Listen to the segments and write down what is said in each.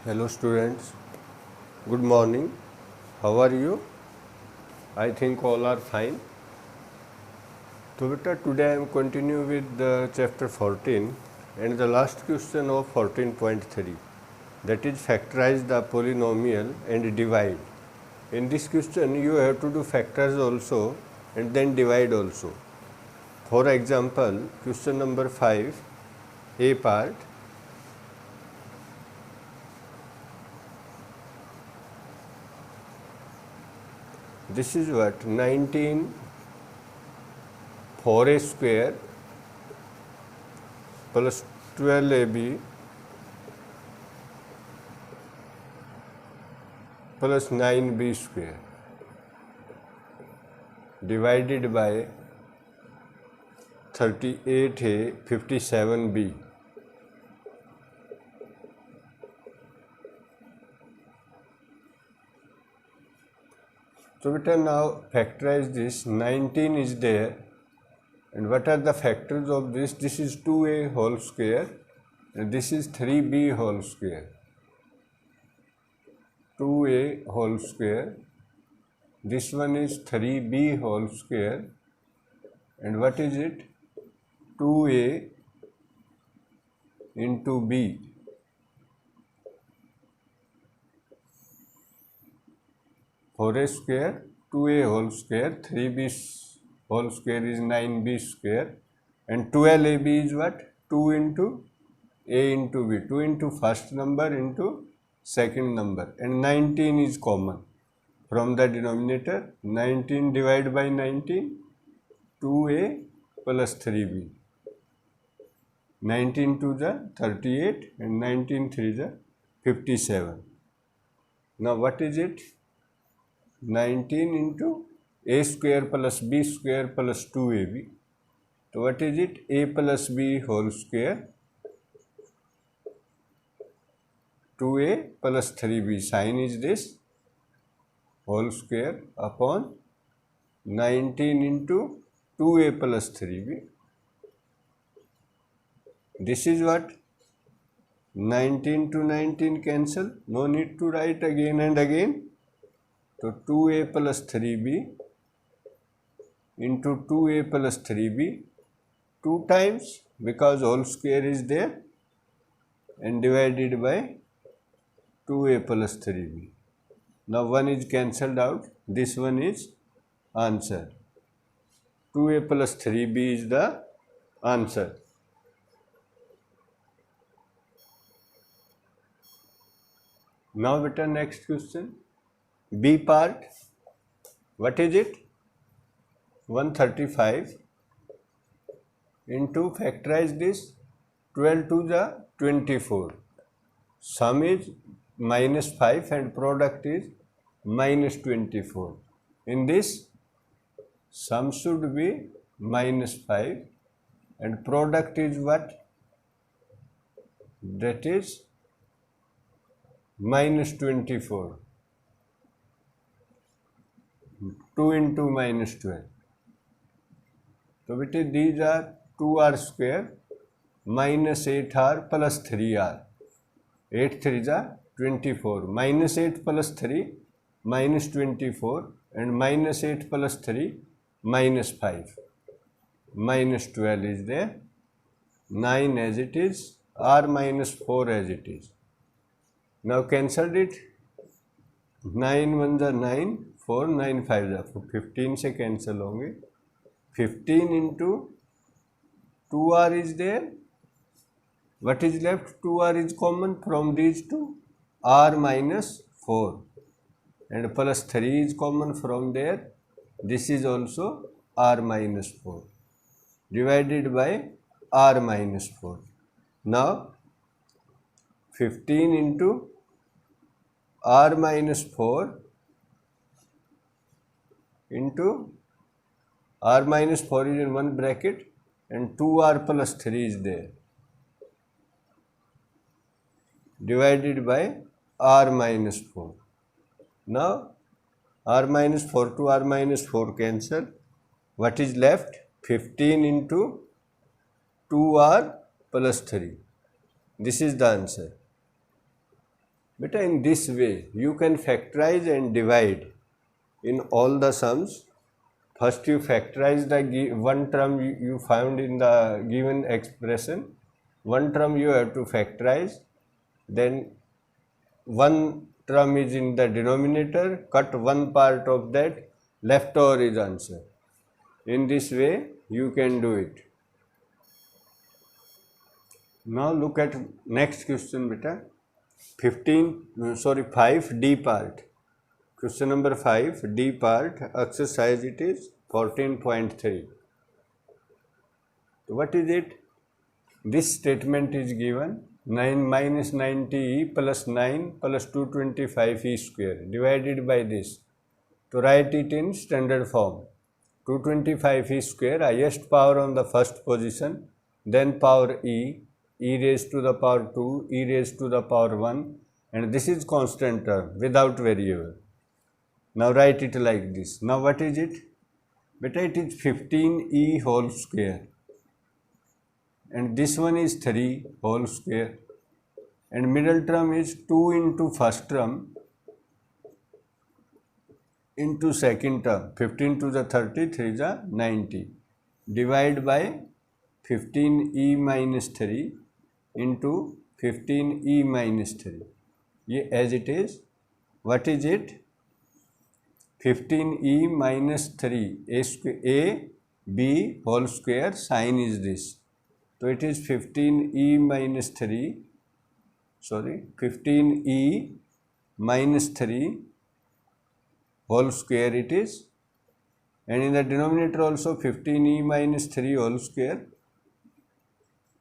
Hello students, good morning. How are you? I think all are fine. So beta, today I am continue with the chapter 14 and the last question of 14.3, that is factorize the polynomial and divide. In this question you have to do factors also and then divide also. For example, question number 5, A part. This is what 19 4a square plus 12ab plus 9b square divided by 38a 57b. So beta, now factorize this. 19 is there, and what are the factors of this? This is 2a whole square and this is 3b whole square. 2a whole square, this one is 3b whole square, and what is it? 2a into b. For a square, 2a whole square, 3b whole square is 9b square, and 12ab is what? 2 into a into b, 2 into first number into second number, and 19 is common from the denominator. 19 divided by 19, 2a plus 3b. 19 to the 38 and 19 3 the 57. Now what is it? 19 into a square plus b square plus 2ab. So what is it? A plus b whole square, 2a plus 3b. Sign is this, whole square upon 19 into 2a plus 3b. This is what? 19 to 19 cancel. No need to write again and again. So 2a plus 3b into 2a plus 3b, 2 times because whole square is there, and divided by 2a plus 3b. Now 1 is cancelled out, this one is answer. 2a plus 3b is the answer. Now beta, next question, B part. What is it? 135 into, factorize this, 12 to the 24. Sum is minus 5 and product is minus 24. In this, sum should be minus 5 and product is what? That is minus 24. 2 into minus 12. So these are 2r square minus 8r plus 3r. 8 3 is 24. Minus 8 plus 3 minus 24, and minus 8 plus 3 minus 5. Minus 12 is there. 9 as it is, r minus 4 as it is. Now cancelled it. 9 1 is 9, 4 9 5 is 15 से cancel होंगे. 15 into 2r is there. What is left? 2r is common from these two. R minus 4 and plus 3 is common from there. This is also r minus 4 divided by r minus 4. Now 15 into r minus 4 into r minus 4 is in one bracket and 2r plus 3 is there, divided by r minus 4. Now r minus 4 to r minus 4 cancel. What is left? 15 into 2r plus 3. This is the answer. Beta, in this way you can factorize and divide in all the sums. First you factorize the one term you found in the given expression. One term you have to factorize, then one term is in the denominator, cut one part of that, left over is answer. In this way you can do it. Now look at next question beta. 5D part. Question number 5, D part, exercise it is 14.3. What is it? This statement is given 9 minus 90e plus 9 plus 225e square divided by this. To write it in standard form, 225e square, highest power on the first position, then power e raised to the power 2, e raised to the power 1, and this is constant term without variable. Now write it like this. Now what is it? Beta, it is 15e whole square, and this one is 3 whole square, and middle term is 2 into first term into second term, 15 to the 30, 3 the 90, divide by 15e minus 3 into 15e minus 3. Ye as it is. What is it? 15e minus 3 a b whole square, sign is this. So it is 15e minus 3 whole square it is, and in the denominator also 15e minus 3 whole square.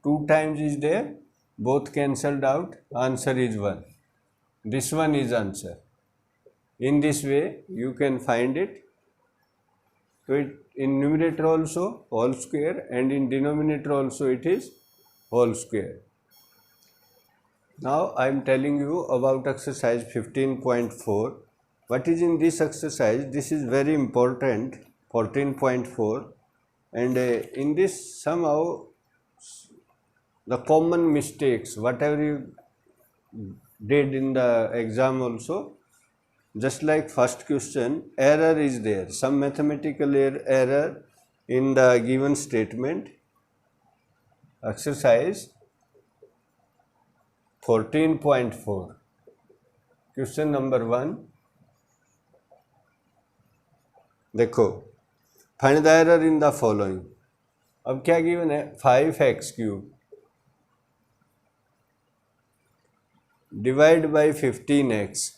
2 times is there, both cancelled out, answer is 1. This one is answer. In this way you can find it. So it in numerator also whole square, and in denominator also it is whole square. Now I am telling you about exercise 15.4. What is in this exercise? This is very important, 14.4, and in this somehow the common mistakes, whatever you did in the exam also, just like first question, error is there, some mathematical error in the given statement. Exercise 14.4, question number 1. देखो, find the error in the following. अब क्या given है? 5x cube divide by 15x.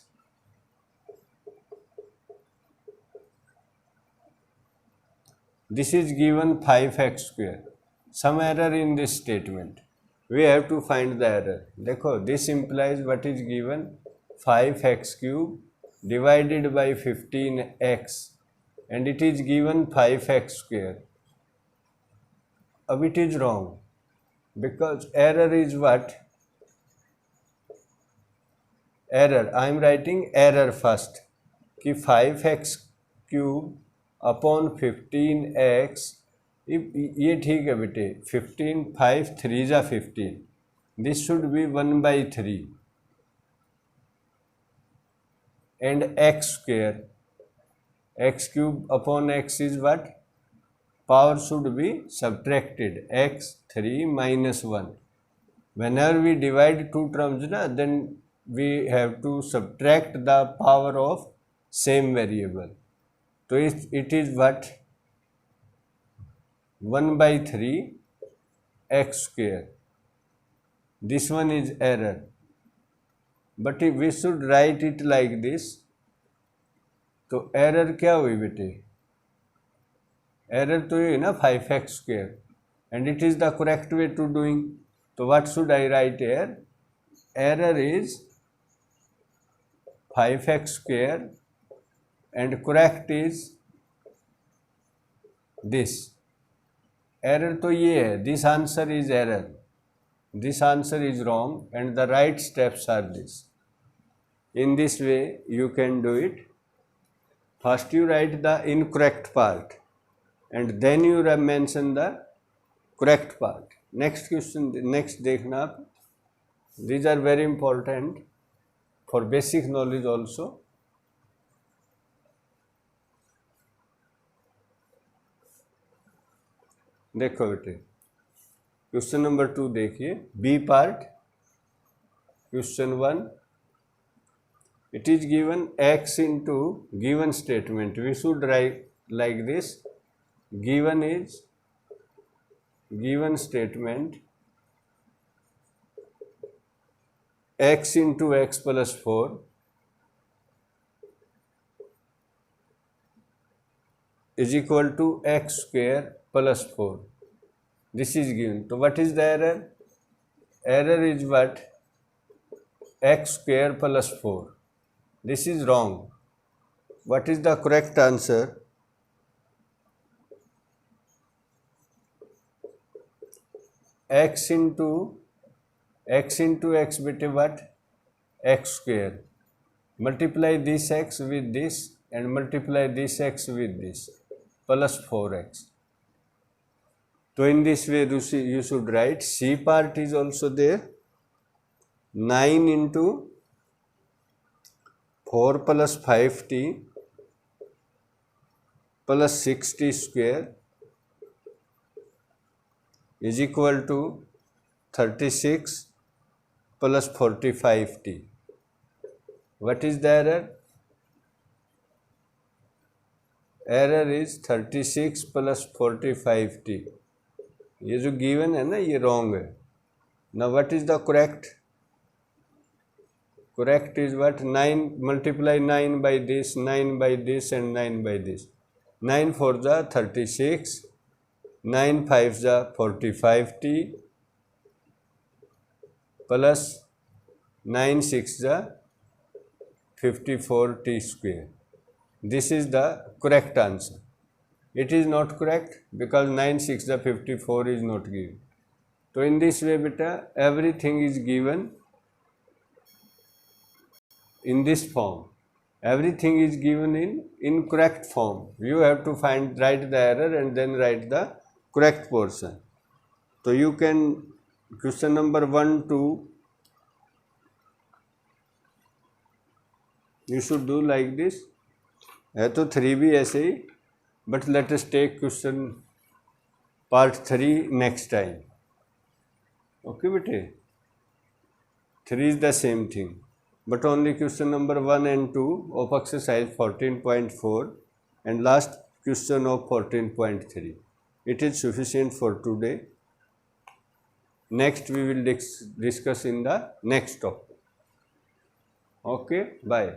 This is given 5x square. Some error in this statement. We have to find the error. देखो, this implies what is given? 5x cube divided by 15x, and it is given 5x square. अब it is wrong because error is what? Error. I am writing error first कि 5x cube upon 15x. ये ठीक है बेटे, 15 5 3 जा 15. This should be 1/3 and x square. X cube upon x is what? Power should be subtracted. X 3 minus 1. Whenever we divide two terms, then we have to subtract the power of same variable. So it is what? 1/3 x square. This one is error, but if we should write it like this. तो error क्या हुई बेटे? Error तो ये ना 5x square, and it is the correct way to doing. तो what should I write here? Error is 5x square and correct is this. Error तो ये है, this answer is error, this answer is wrong, and the right steps are this. In this way you can do it. First you write the incorrect part and then you mention the correct part. Next question, next देखना आप. These are very important. for basic knowledge also. देखो बेटे question number 2 देखिए, B part question 1. It is given x into given statement. We should write like this. Given is given statement x into x plus 4 is equal to x square plus 4. This is given. So what is the error? Error is what? X square plus 4. This is wrong. What is the correct answer? x into x beta what? X square. Multiply this x with this and multiply this x with this plus 4x. So in this way you should write C part is also there. 9 into 4 plus 5t plus 6t square is equal to 36 plus 45t. What is the error? Error is 36 plus 45t. ये जो given है ना ये wrong है. Now what is the correct? Correct is what? 9 multiply 9 by this, 9 by this and 9 by this. 9 4 जा 36, 9 5 जा 45t plus 9 6 जा 54t square. This is the correct answer. It is not correct because 9 6 जा 54 is not given. So in this way beta everything is given in this form. Everything is given in incorrect form. You have to write the error and then write the correct portion. So you can question number 1 2 you should do like this. है तो 3 भी ऐसे ही, but let us take question part 3 next time. Okay बेटे, 3 is the same thing, but only question number 1 and 2 of exercise 14.4 and last question of 14.3. It is sufficient for today. Next we will discuss in the next topic. Okay, bye.